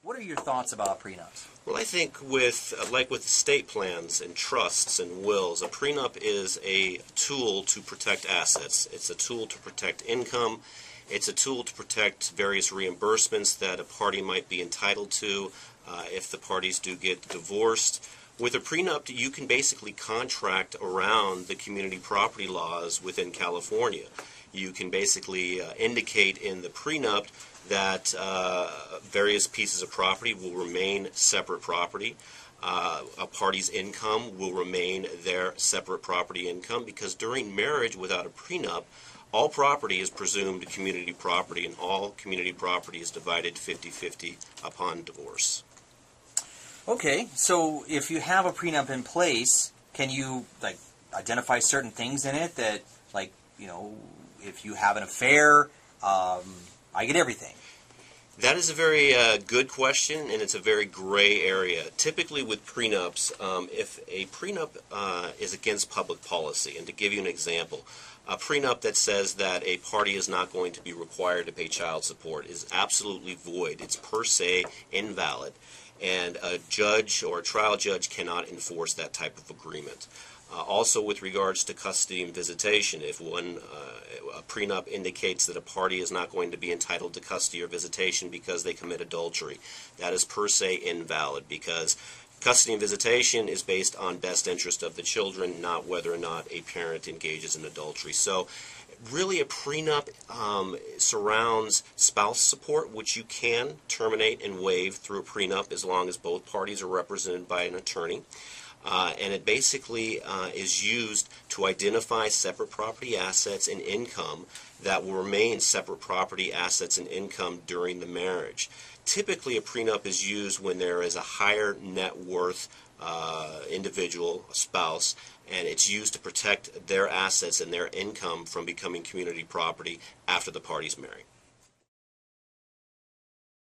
What are your thoughts about prenups? Well, I think like with estate plans and trusts and wills, a prenup is a tool to protect assets. It's a tool to protect income. It's a tool to protect various reimbursements that a party might be entitled to if the parties do get divorced. With a prenup, you can basically contract around the community property laws within California. You can basically indicate in the prenup that various pieces of property will remain separate property. A party's income will remain their separate property income, because during marriage without a prenup, all property is presumed community property, and all community property is divided 50-50 upon divorce. Okay, so if you have a prenup in place, can you identify certain things in it that, if you have an affair, I get everything? That is a very good question, and it's a very gray area. Typically with prenups, if a prenup is against public policy, and to give you an example, a prenup that says that a party is not going to be required to pay child support is absolutely void. It's per se invalid, and a judge or a trial judge cannot enforce that type of agreement. Also, with regards to custody and visitation, if a prenup indicates that a party is not going to be entitled to custody or visitation because they commit adultery, that is per se invalid, because custody and visitation is based on best interest of the children, not whether or not a parent engages in adultery. So really a prenup surrounds spouse support, which you can terminate and waive through a prenup as long as both parties are represented by an attorney. And it basically is used to identify separate property assets and income that will remain separate property assets and income during the marriage. Typically, a prenup is used when there is a higher net worth individual, a spouse, and it's used to protect their assets and their income from becoming community property after the parties marry.